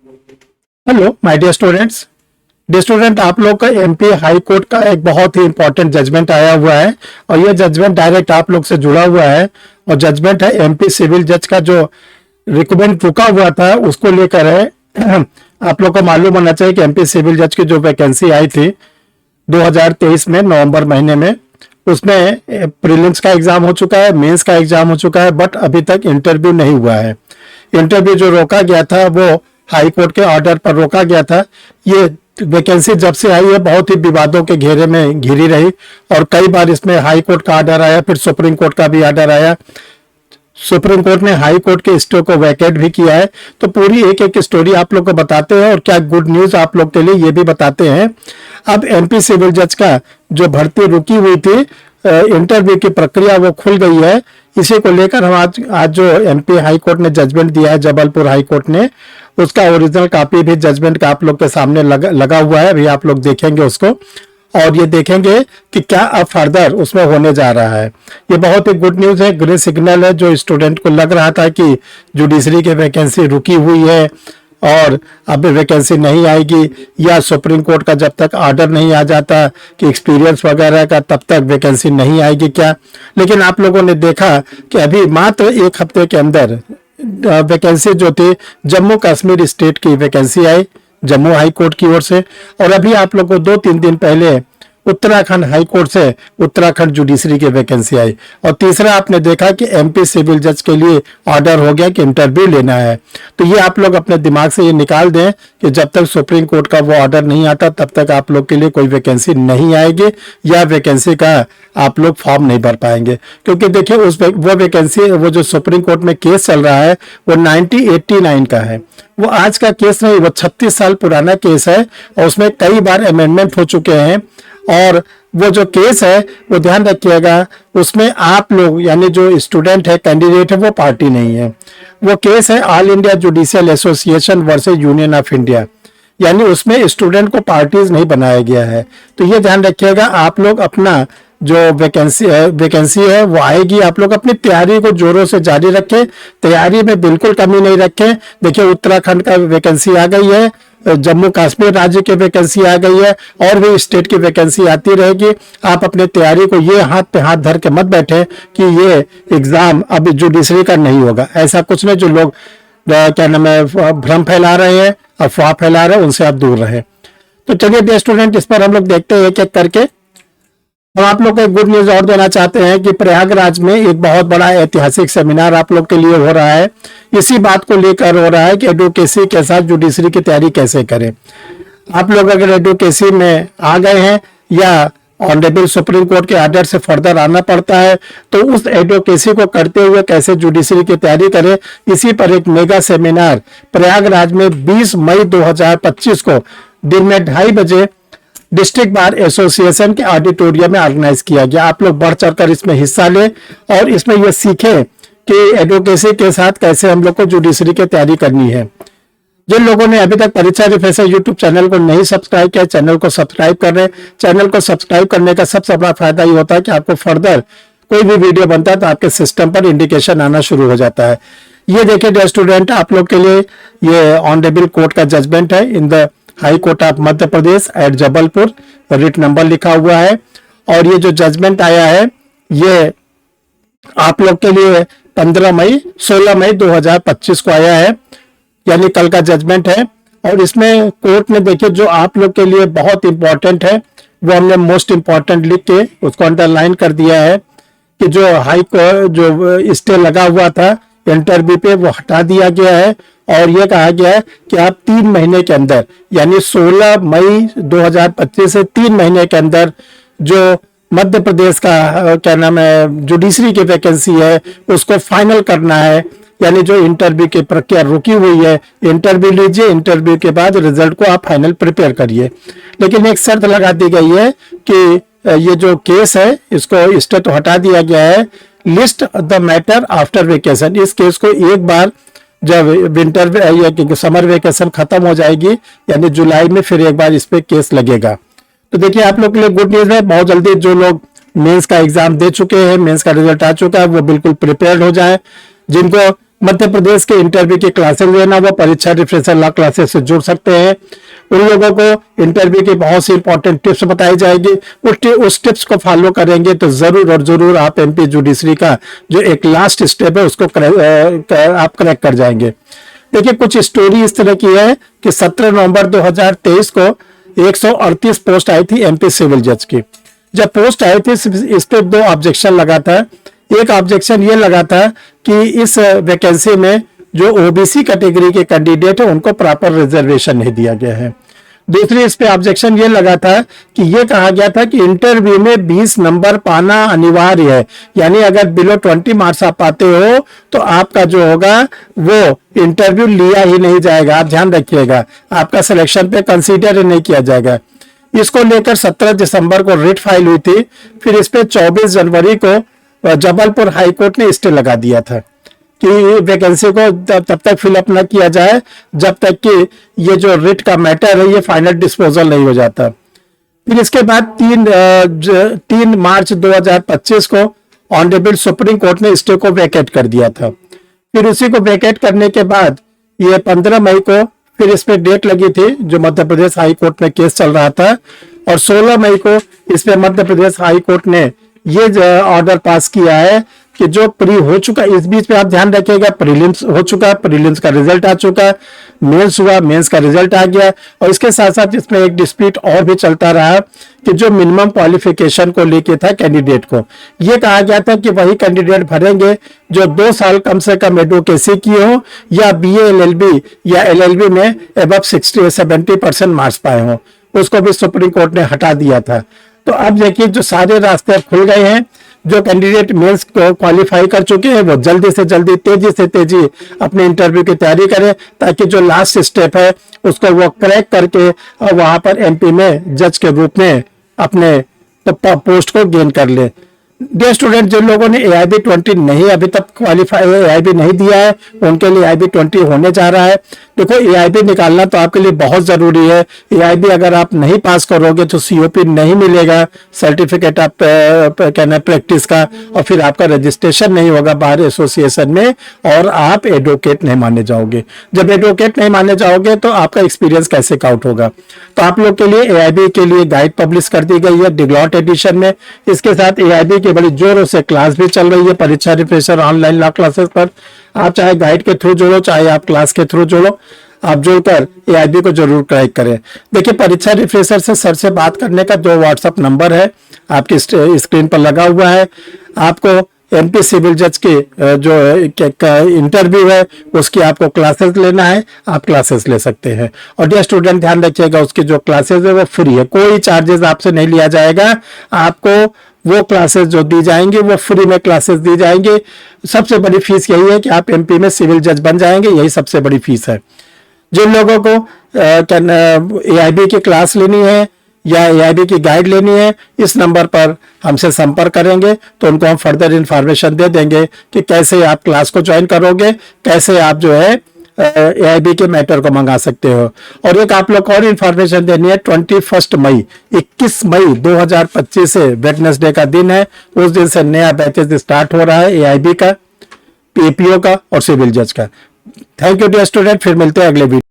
Hello my dear students. Dear student, आप लोग का एमपी हाई कोर्ट का एक बहुत ही इंपॉर्टेंट जजमेंट आया हुआ है और ये जजमेंट डायरेक्ट आप लोग से जुड़ा हुआ है और जजमेंट है एमपी सिविल जज का जो रिक्रूटमेंट रुका हुआ था उसको लेकर है। आप लोग को मालूम होना चाहिए कि एमपी सिविल जज की जो वैकेंसी आई थी 2023 में नवंबर महीने में, उसमें प्रीलिम्स का एग्जाम हो चुका है, मेंस का एग्जाम हो चुका है, बट अभी तक इंटरव्यू नहीं हुआ है। इंटरव्यू जो रोका गया था वो हाई कोर्ट के ऑर्डर पर रोका गया था। ये वैकेंसी जब से आई है बहुत ही विवादों के घेरे में घिरी रही और कई बार इसमें हाई कोर्ट का ऑर्डर आया, फिर सुप्रीम कोर्ट का भी ऑर्डर आया। सुप्रीम कोर्ट ने हाई कोर्ट के स्टे को वैकेट भी किया है। तो पूरी एक एक स्टोरी आप लोग को बताते हैं और क्या गुड न्यूज आप लोग के लिए ये भी बताते हैं। अब एमपी सिविल जज का जो भर्ती रुकी हुई थी, इंटरव्यू की प्रक्रिया वो खुल गई है। इसी को लेकर हम आज जो एमपी हाई कोर्ट ने जजमेंट दिया है, जबलपुर हाई कोर्ट ने, उसका ओरिजिनल कॉपी भी जजमेंट का आप लोग के सामने लगा हुआ है। अभी आप लोग देखेंगे उसको और ये देखेंगे कि क्या अब फर्दर उसमें होने जा रहा है। ये बहुत ही गुड न्यूज है, ग्रीन सिग्नल है। जो स्टूडेंट को लग रहा था कि जुडिशरी की वैकेंसी रुकी हुई है और अब वैकेंसी नहीं आएगी या सुप्रीम कोर्ट का जब तक ऑर्डर नहीं आ जाता कि एक्सपीरियंस वगैरह का, तब तक वैकेंसी नहीं आएगी क्या। लेकिन आप लोगों ने देखा कि अभी मात्र एक हफ्ते के अंदर वैकेंसी जो थी जम्मू कश्मीर स्टेट की वैकेंसी आई जम्मू हाई कोर्ट की ओर से, और अभी आप लोग को 2-3 दिन पहले उत्तराखंड हाई कोर्ट से उत्तराखंड जुडिशरी की वैकेंसी आई। और तीसरा आपने देखा कि एमपी सिविल जज के लिए ऑर्डर हो गया कि इंटरव्यू लेना है। तो ये आप लोग अपने दिमाग से ये निकाल दें कि जब तक सुप्रीम कोर्ट का वो ऑर्डर नहीं आता तब तक आप लोग के लिए कोई वैकेंसी नहीं आएगी या वैकेंसी का आप लोग फॉर्म नहीं भर पाएंगे। क्योंकि देखिए वो वैकेंसी, वो जो सुप्रीम कोर्ट में केस चल रहा है वो 1989 का है। वो आज का केस नहीं, वो 36 साल पुराना केस है और उसमें कई बार अमेंडमेंट हो चुके हैं। और वो जो केस है वो ध्यान रखिएगा, उसमें आप लोग यानी जो स्टूडेंट है, कैंडिडेट है, वो पार्टी नहीं है। वो केस है all India judicial association versus union of India, यानी उसमें स्टूडेंट को पार्टीज नहीं बनाया गया है। तो ये ध्यान रखिएगा, आप लोग अपना जो वैकेंसी है वो आएगी। आप लोग अपनी तैयारी को जोरों से जारी रखें, तैयारी में बिल्कुल कमी नहीं रखें। देखिए उत्तराखंड का वैकेंसी आ गई है, जम्मू कश्मीर राज्य की वैकेंसी आ गई है और भी स्टेट की वैकेंसी आती रहेगी। आप अपने तैयारी को ये हाथ पे हाथ धर के मत बैठे कि ये एग्जाम अब जुडिशरी का नहीं होगा। ऐसा कुछ नहीं। जो लोग क्या नाम है भ्रम फैला रहे हैं, अफवाह फैला रहे हैं, उनसे आप दूर रहें। तो चलिए डियर स्टूडेंट, इस पर हम लोग देखते हैं एक एक करके। हम आप लोग को एक गुड न्यूज और देना चाहते हैं कि प्रयागराज में एक बहुत बड़ा ऐतिहासिक सेमिनार आप लोग के लिए हो रहा है। इसी बात को लेकर हो रहा है कि एडवोकेसी के साथ जुडिशरी की तैयारी कैसे करें। आप लोग अगर एडवोकेसी में आ गए हैं या ऑनरेबल सुप्रीम कोर्ट के ऑर्डर से फर्दर आना पड़ता है, तो उस एडवोकेसी को करते हुए कैसे जुडिशरी की तैयारी करें, इसी पर एक मेगा सेमिनार प्रयागराज में 20 मई 2025 को दिन में 2:30 बजे डिस्ट्रिक्ट बार एसोसिएशन के ऑडिटोरियम में ऑर्गेनाइज किया गया। आप लोग बढ़ चढ़कर इसमें हिस्सा लें और इसमें यह सीखें कि एडवोकेसी के साथ कैसे हम लोग को जुडिशरी की तैयारी करनी है। जिन लोगों ने अभी तक परीक्षा रिफ्रेशर यूट्यूब चैनल को नहीं सब्सक्राइब किया, चैनल को सब्सक्राइब कर रहे हैं। चैनल को सब्सक्राइब करने का सबसे बड़ा फायदा ये होता है कि आपको फर्दर कोई भी वीडियो बनता है तो आपके सिस्टम पर इंडिकेशन आना शुरू हो जाता है। ये देखिए डियर स्टूडेंट, आप लोग के लिए ये ऑनरेबल कोर्ट का जजमेंट है in the high court of Madhya Pradesh at Jabalpur, writ number लिखा हुआ है। और ये जो जजमेंट आया है ये आप लोग के लिए 16 मई 2025 को आया है, यानी कल का जजमेंट है। और इसमें कोर्ट ने देखिए जो आप लोग के लिए बहुत इंपॉर्टेंट है वो हमने मोस्ट इंपॉर्टेंट लिख के उसको अंडरलाइन कर दिया है कि जो हाई कोर्ट जो स्टे लगा हुआ था इंटरव्यू पे वो हटा दिया गया है। और ये कहा गया है कि आप 3 महीने के अंदर यानी 16 मई 2025 से 3 महीने के अंदर जो मध्य प्रदेश का क्या नाम है जुडिशरी की वैकेंसी है उसको फाइनल करना है। यानी जो इंटरव्यू की प्रक्रिया रुकी हुई है, इंटरव्यू लीजिए, इंटरव्यू के बाद रिजल्ट को आप फाइनल प्रिपेयर करिए। लेकिन एक शर्त लगा दी गई है कि ये जो केस है इसको स्टे तो हटा दिया गया है, list the matter after vacation. इस केस को एक बार जब विंटर या समर वेकेशन खत्म हो जाएगी यानी जुलाई में फिर एक बार इस पे केस लगेगा। तो देखिए आप लोग के लिए गुड न्यूज है, बहुत जल्दी जो लोग मेंस का एग्जाम दे चुके हैं, मेंस का रिजल्ट आ चुका है, वो बिल्कुल प्रिपेयर्ड हो जाए। जिनको मध्य प्रदेश के इंटरव्यू की क्लासेस लेना, वो परीक्षा रिफ्रेशर लॉ क्लासेस से जुड़ सकते हैं। उन लोगों को इंटरव्यू की बहुत सी इंपॉर्टेंट टिप्स बताई जाएगी, उस टिप्स को फॉलो करेंगे तो जरूर और जरूर आप एमपी जुडिशरी का जो एक लास्ट स्टेप है उसको आप क्रैक कर जाएंगे। देखिए कुछ स्टोरी इस तरह की है कि 17 नवंबर 2023 को 138 पोस्ट आई थी एमपी सिविल जज की। जब पोस्ट आई थी इस पे 2 ऑब्जेक्शन लगा था। एक ऑब्जेक्शन ये लगा था कि इस वैकेंसी में जो ओबीसी कैटेगरी के कैंडिडेट है उनको प्रॉपर रिजर्वेशन नहीं दिया गया है। दूसरी इस पे ऑब्जेक्शन ये लगा था कि ये कहा गया था कि इंटरव्यू में 20 नंबर पाना अनिवार्य है, यानी अगर बिलो 20 मार्क्स आप पाते हो तो आपका जो होगा वो इंटरव्यू लिया ही नहीं जाएगा। आप ध्यान रखिएगा, आपका सिलेक्शन पे कंसीडर ही नहीं किया जाएगा। इसको लेकर 17 दिसंबर को रिट फाइल हुई थी। फिर इस पे 24 जनवरी को जबलपुर हाईकोर्ट ने स्टे लगा दिया था कि वैकेंसी को तब तक फिलअप न किया जाए जब तक कि ये जो रिट का मैटर है ये फाइनल डिस्पोजल नहीं हो जाता। फिर इसके बाद 3 मार्च 2025 को ऑनरेबल सुप्रीम कोर्ट ने स्टे को वैकेट कर दिया था। फिर उसी को वैकेट करने के बाद ये 15 मई को फिर इस पे डेट लगी थी जो मध्य प्रदेश हाई कोर्ट में केस चल रहा था, और 16 मई को इस पे मध्य प्रदेश हाई कोर्ट ने ये ऑर्डर पास किया है कि जो प्री हो चुका, इस बीच पे आप ध्यान रखिएगा, प्रीलिम्स हो चुका, प्रीलिम्स का रिजल्ट आ चुका, मेंस हुआ, मेंस का रिजल्ट आ गया, और इसके साथ साथ इसमें एक डिस्प्यूट और भी चलता रहा कि जो मिनिमम क्वालिफिकेशन को लेके था कैंडिडेट को, ये कहा गया था कि वही कैंडिडेट भरेंगे जो 2 साल कम से कम एडवोकेसी किए हो या बीए एलएलबी या एलएलबी में अबव 60-70% मार्क्स पाए हो। उसको भी सुप्रीम कोर्ट ने हटा दिया था। तो अब देखिए जो सारे रास्ते अब खुल गए हैं। जो कैंडिडेट मेंस को क्वालिफाई कर चुके हैं वो जल्दी से जल्दी तेजी से तेजी अपने इंटरव्यू की तैयारी करें, ताकि जो लास्ट स्टेप है उसको वो क्रैक करके और वहां पर एमपी में जज के रूप में अपने पोस्ट को गेन कर ले। डियर स्टूडेंट, जिन लोगों ने AIB 20 नहीं अभी तक क्वालिफाई AIB नहीं दिया है उनके लिए AIB 20 होने जा रहा है। देखो AIB निकालना तो आपके लिए बहुत जरूरी है। AIB अगर आप नहीं पास करोगे तो COP नहीं मिलेगा, सर्टिफिकेट आप कहना प्रैक्टिस का, और फिर आपका रजिस्ट्रेशन नहीं होगा बार एसोसिएशन में और आप एडवोकेट नहीं माने जाओगे। जब एडवोकेट नहीं माने जाओगे तो आपका एक्सपीरियंस कैसे काउंट होगा। तो आप लोग के लिए AIB के लिए गाइड पब्लिश कर दी गई है डिग्लॉट एडिशन में। इसके साथ AIB बड़ी जोरों से क्लास भी चल रही है परीक्षा रिफ्रेशर ऑनलाइन लॉ क्लासेस पर। आप चाहे गाइड के थ्रू जुड़ो चाहे आप क्लास के थ्रू जुड़ो, आप जुड़कर AIB को जरूर क्रैक करें। देखिए परीक्षा रिफ्रेशर से सर से बात करने का 2 व्हाट्सएप नंबर है, आपकी स्क्रीन पर लगा हुआ है। आपको एमपी सिविल जज के जो इंटरव्यू है उसकी आपको क्लासेस लेना है, आप क्लासेस ले सकते हैं। और डियर स्टूडेंट ध्यान रखिएगा उसकी जो क्लासेस है वो फ्री है, कोई चार्जेस आपसे नहीं लिया जाएगा। आपको वो क्लासेस जो दी जाएंगी वो फ्री में क्लासेस दी जाएंगी। सबसे बड़ी फीस यही है कि आप एमपी में सिविल जज बन जाएंगे, यही सबसे बड़ी फीस है। जिन लोगों को AIB की क्लास लेनी है या AIB की गाइड लेनी है, इस नंबर पर हमसे संपर्क करेंगे तो उनको हम फर्दर इंफॉर्मेशन दे देंगे कि कैसे आप क्लास को ज्वाइन करोगे, कैसे आप जो है AIB के मैटर को मंगा सकते हो। और एक आप लोग को और इंफॉर्मेशन देनी है, 21 मई 2025 से वेडनेसडे का दिन है, उस दिन से नया बैचेस स्टार्ट हो रहा है AIB का, PAPO का और सिविल जज का। थैंक यू डियर स्टूडेंट, फिर मिलते हैं अगले वीडियो।